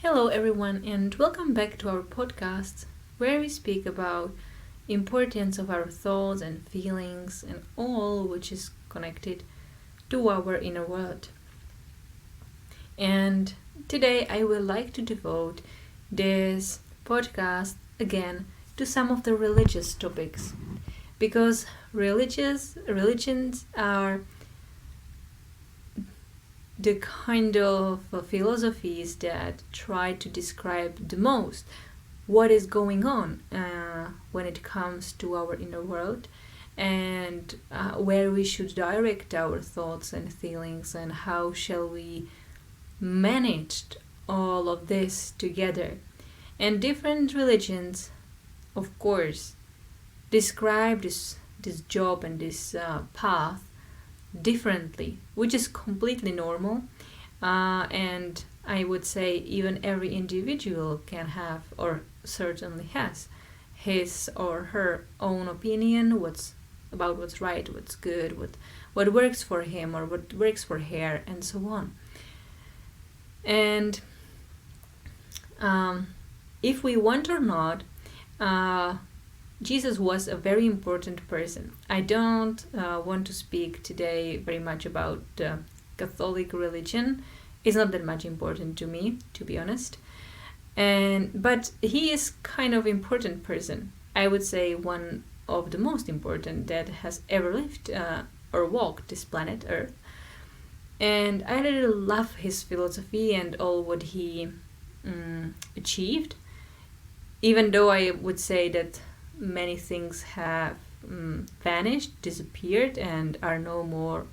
Hello everyone and welcome back to our podcast where we speak about importance of our thoughts and feelings and all which is connected to our inner world. And today I would like to devote this podcast again to some of the religious topics because religions are the kind of philosophies that try to describe the most what is going on when it comes to our inner world and where we should direct our thoughts and feelings and how shall we manage all of this together. And different religions, of course, describe this job and this path differently, which is completely normal. And I would say even every individual can have, or certainly has, his or her own opinion what's right, what's good, what works for him or what works for her, and so on. And if we want or not, Jesus was a very important person. I don't want to speak today very much about Catholic religion. It's not that much important to me, to be honest. But he is kind of important person. I would say one of the most important that has ever lived or walked this planet Earth. And I really love his philosophy and all what he achieved. Even though I would say that many things have vanished, disappeared, and are no more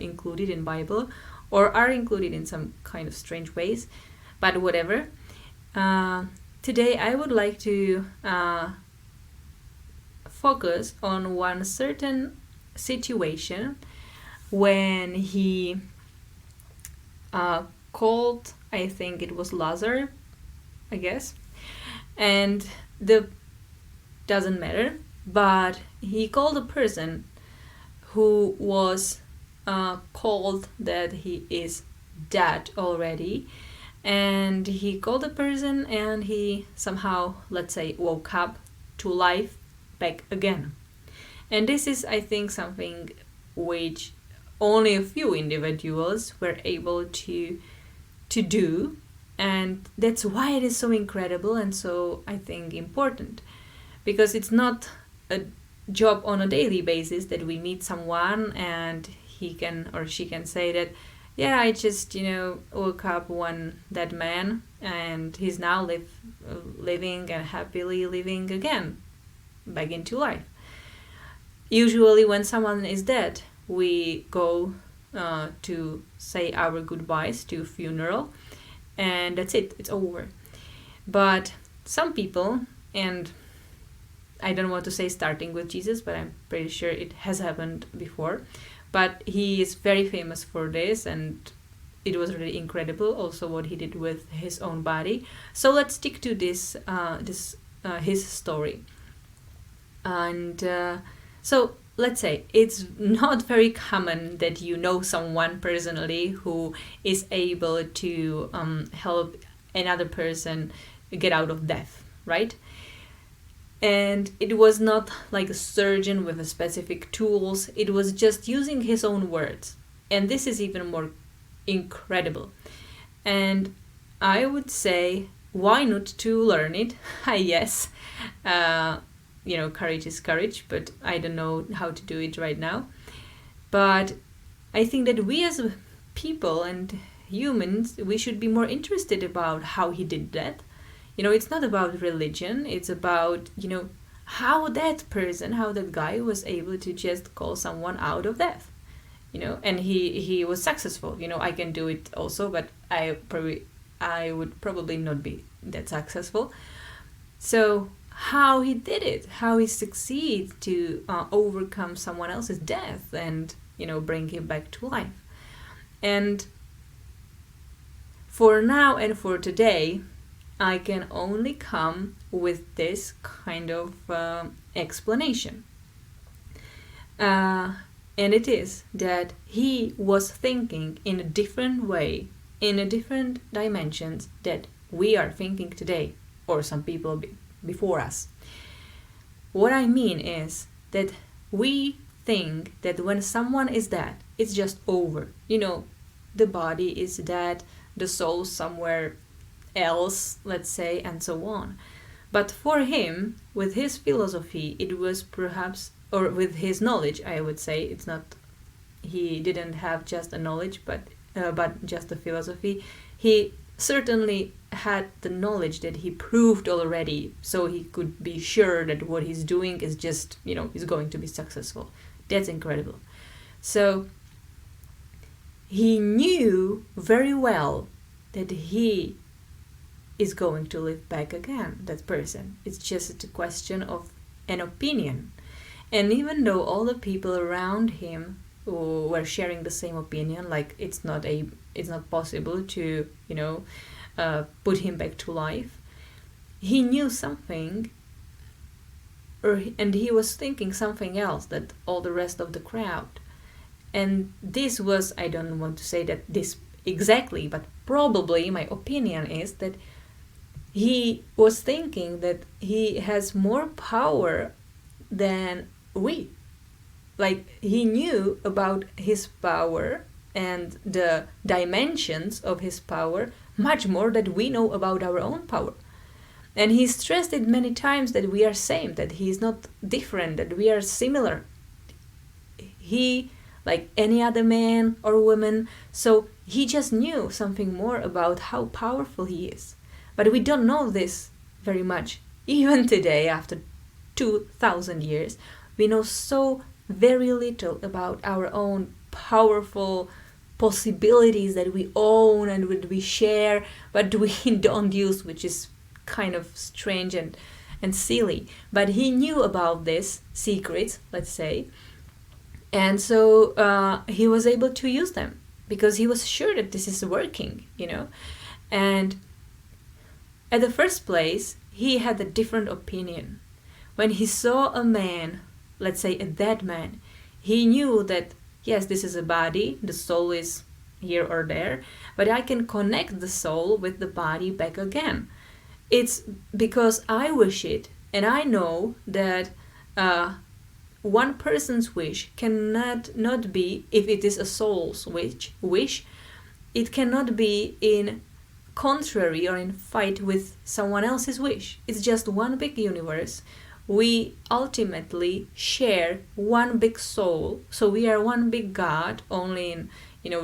included in Bible, or are included in some kind of strange ways. But whatever. Today I would like to focus on one certain situation when he called, I think it was Lazarus, I guess, and the doesn't matter, but he called a person who was called that he is dead already, and he called the person and he somehow, let's say, woke up to life back again. And this is, I think, something which only a few individuals were able to do, and that's why it is so incredible and so, I think, important. Because it's not a job on a daily basis that we meet someone and he can or she can say that, yeah, I just, woke up one dead man and he's now living and happily living again back into life. Usually when someone is dead, we go to say our goodbyes to funeral and that's it, it's over. But some people, and I don't want to say starting with Jesus, but I'm pretty sure it has happened before. But he is very famous for this, and it was really incredible also what he did with his own body. So let's stick to this his story. And so let's say it's not very common that you know someone personally who is able to help another person get out of death, right? And it was not like a surgeon with a specific tools. It was just using his own words. And this is even more incredible. And I would say, why not to learn it? Yes, courage is courage, but I don't know how to do it right now. But I think that we as people and humans, we should be more interested about how he did that. It's not about religion. It's about, how that guy was able to just call someone out of death, and he was successful. I can do it also, but I would probably not be that successful. So how he did it, how he succeeded to overcome someone else's death and, bring him back to life. And for now and for today, I can only come with this kind of explanation. And it is that he was thinking in a different way in a different dimensions that we are thinking today, or some people before us. What I mean is that we think that when someone is dead, it's just over. The body is dead, the soul somewhere else, let's say, and so on. But for him, with his philosophy, it was perhaps, or with his knowledge, I would say, it's not, he didn't have just a knowledge, but just a philosophy. He certainly had the knowledge that he proved already, so he could be sure that what he's doing is just, is going to be successful. That's incredible. So he knew very well that he is going to live back again, that person. It's just a question of an opinion. And even though all the people around him who were sharing the same opinion, like it's not possible to, put him back to life, he knew something, and he was thinking something else that all the rest of the crowd. And this was, I don't want to say that this exactly, but probably my opinion is that he was thinking that he has more power than we. Like, he knew about his power and the dimensions of his power much more than we know about our own power. And he stressed it many times that we are same, that he is not different, that we are similar. He, like any other man or woman, so he just knew something more about how powerful he is. But we don't know this very much. Even today, after 2,000 years, we know so very little about our own powerful possibilities that we own and that we share, but we don't use, which is kind of strange and silly. But he knew about this secrets, let's say, and so he was able to use them because he was sure that this is working, And at the first place, he had a different opinion. When he saw a man, let's say a dead man, he knew that, yes, this is a body, the soul is here or there, but I can connect the soul with the body back again. It's because I wish it, and I know that one person's wish cannot not be, if it is a soul's wish, it cannot be in contrary or in fight with someone else's wish. It's just one big universe. We ultimately share one big soul, so we are one big God, only in,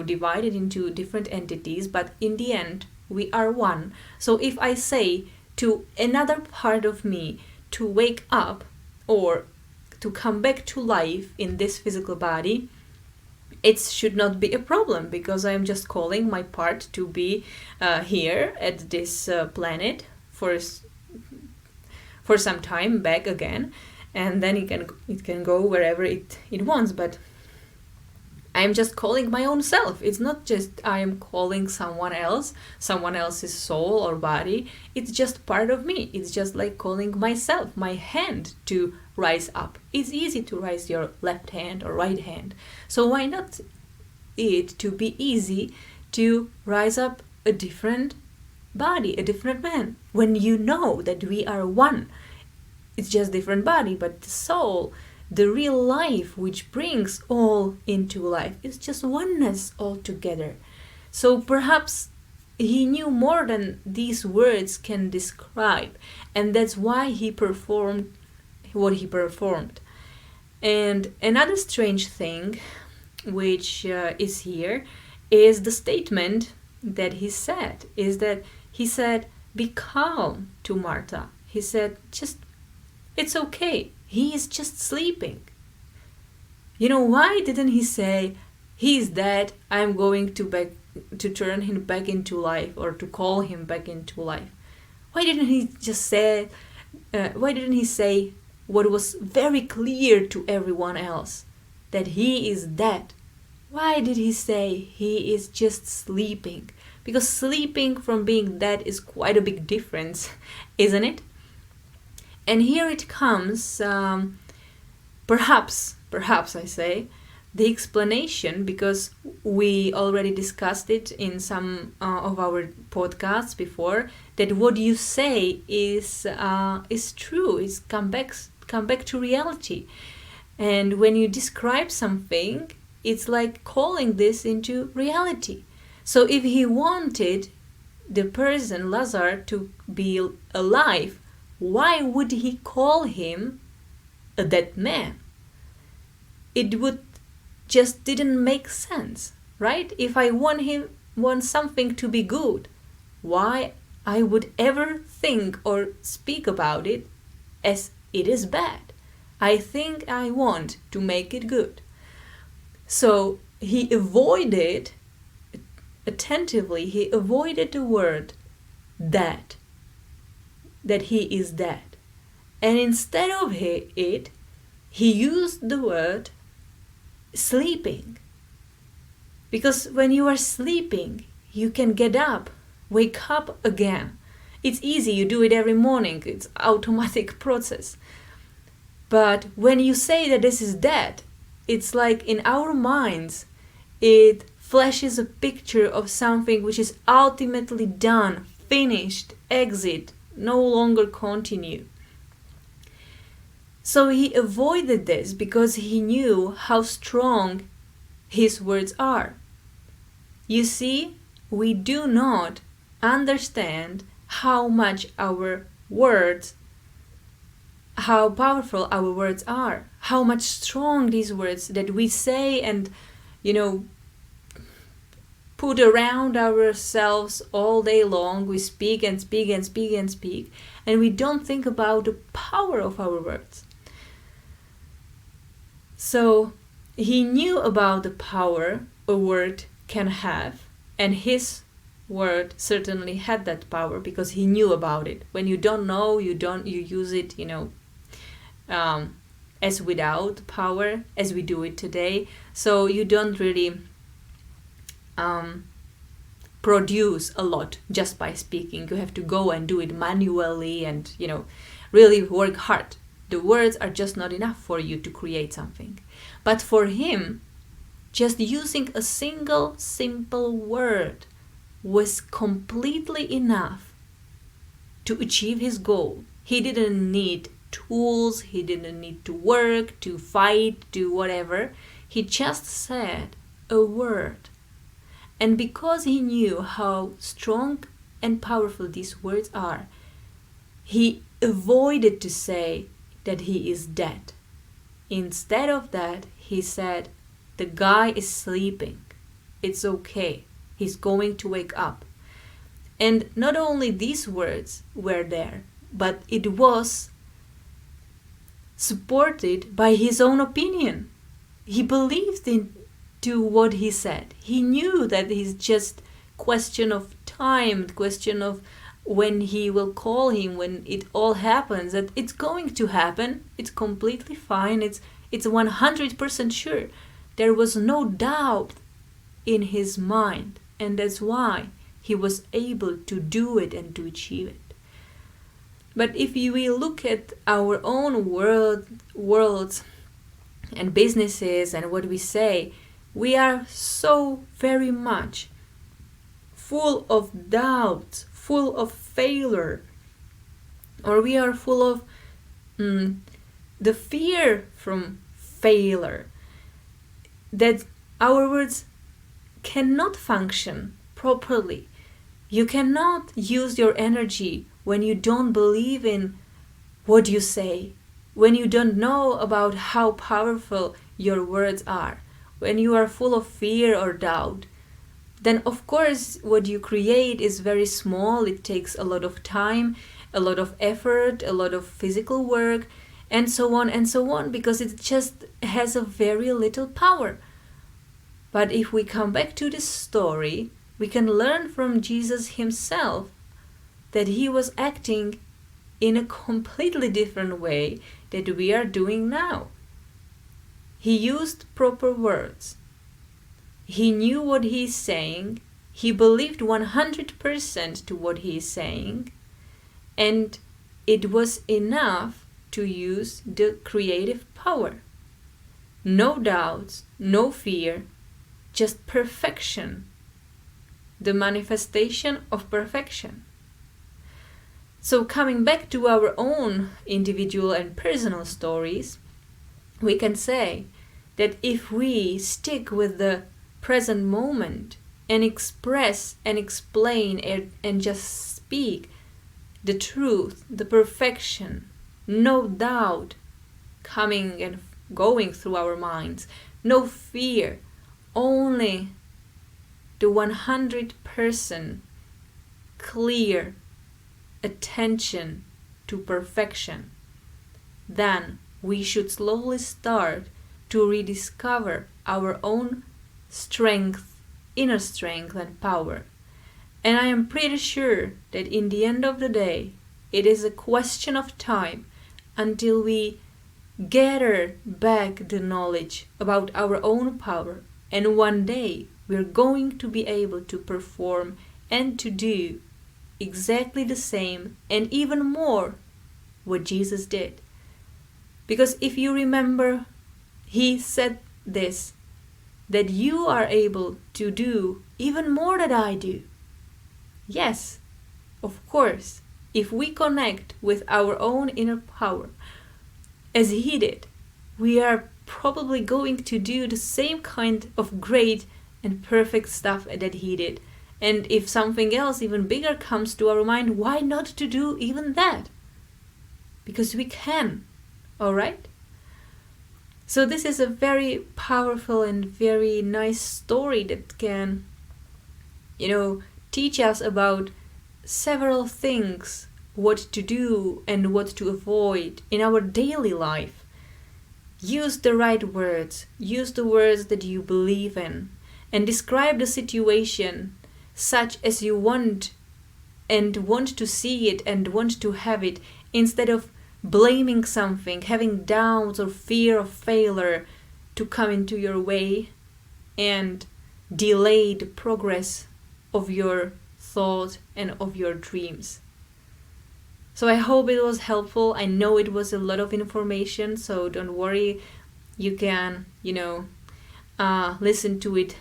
divided into different entities, but in the end we are one. So if I say to another part of me to wake up or to come back to life in this physical body, it should not be a problem, because I am just calling my part to be here at this planet for some time back again, and then it can go wherever it wants. But I am just calling my own self. It's not just I am calling someone else's soul or body. It's just part of me. It's just like calling myself, my hand, to rise up. It's easy to raise your left hand or right hand. So why not it to be easy to rise up a different body, a different man, when you know that we are one. It's just different body, but the soul, the real life which brings all into life, is just oneness altogether. So perhaps he knew more than these words can describe, and that's why he performed what he performed. And another strange thing which is here is the statement that he said, be calm to Martha. He said, it's okay. He is just sleeping. Why didn't he say, he's dead, I'm going to turn him back into life, or to call him back into life? Why didn't he say what was very clear to everyone else, that he is dead? Why did he say he is just sleeping? Because sleeping from being dead is quite a big difference, isn't it? And here it comes, perhaps I say, the explanation, because we already discussed it in some of our podcasts before, that what you say is true. It's come back to reality. And when you describe something, it's like calling this into reality. So if he wanted the person Lazarus to be alive, why would he call him a dead man? It would just didn't make sense, right? If I want something to be good, why I would ever think or speak about it as it is bad? I think I want to make it good. So he avoided, attentively, he avoided the word that he is dead. And instead of it, he used the word sleeping. Because when you are sleeping, you can get up, wake up again. It's easy, you do it every morning, it's automatic process. But when you say that this is dead, it's like in our minds, it flashes a picture of something which is ultimately done, finished, exit, no longer continue. So he avoided this because he knew how strong his words are. You see, we do not understand how much our words, how powerful our words are, how much strong these words that we say and, put around ourselves all day long. We speak and speak and speak and speak, and we don't think about the power of our words. So he knew about the power a word can have, and his word certainly had that power because he knew about it. When you don't know, you use it, as without power, as we do it today. So you don't really produce a lot just by speaking. You have to go and do it manually and, really work hard. The words are just not enough for you to create something. But for him, just using a single simple word was completely enough to achieve his goal. He didn't need tools, he didn't need to work, to fight, do whatever. He just said a word. And because he knew how strong and powerful these words are, he avoided to say that he is dead. Instead of that, he said, the guy is sleeping. It's okay. He's going to wake up. And not only these words were there, but it was supported by his own opinion. He believed into what he said. He knew that it's just question of time, question of when he will call him, when it all happens, that it's going to happen. It's completely fine. It's 100% sure. There was no doubt in his mind, and that's why he was able to do it and to achieve it. But if we look at our own worlds and businesses and what we say, we are so very much full of doubts, full of failure, or we are full of the fear from failure, that our words cannot function properly. You cannot use your energy when you don't believe in what you say, when you don't know about how powerful your words are, when you are full of fear or doubt. Then of course what you create is very small. It takes a lot of time, a lot of effort, a lot of physical work, and so on, because it just has a very little power. But if we come back to this story, we can learn from Jesus himself that he was acting in a completely different way that we are doing now. He used proper words. He knew what he's saying. He believed 100% to what he's saying. And it was enough to use the creative power. no doubts, no fear, just perfection, the manifestation of perfection. So coming back to our own individual and personal stories, we can say that if we stick with the present moment and express and explain and just speak the truth, the perfection, no doubt coming and going through our minds, no fear, only the 100% clear attention to perfection, then we should slowly start to rediscover our own strength, inner strength and power. And I am pretty sure that in the end of the day, it is a question of time until we gather back the knowledge about our own power, and one day we're going to be able to perform and to do exactly the same and even more what Jesus did. Because if you remember, he said this, that you are able to do even more than I do. Yes, of course, if we connect with our own inner power, as he did, we are probably going to do the same kind of great and perfect stuff that he did. And if something else even bigger comes to our mind, why not to do even that? Because we can, all right? So this is a very powerful and very nice story that can, teach us about several things, what to do and what to avoid in our daily life. Use the right words, use the words that you believe in, and describe the situation such as you want and want to see it and want to have it, instead of blaming something, having doubts or fear of failure to come into your way and delay the progress of your thought and of your dreams. So I hope it was helpful. I know it was a lot of information, so don't worry. You can, listen to it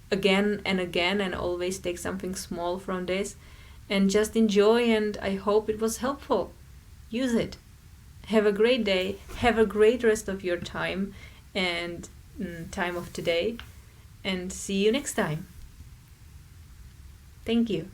again and again and always take something small from this and just enjoy, and I hope it was helpful. Use it. Have a great day. Have a great rest of your time and time of today, and see you next time. Thank you.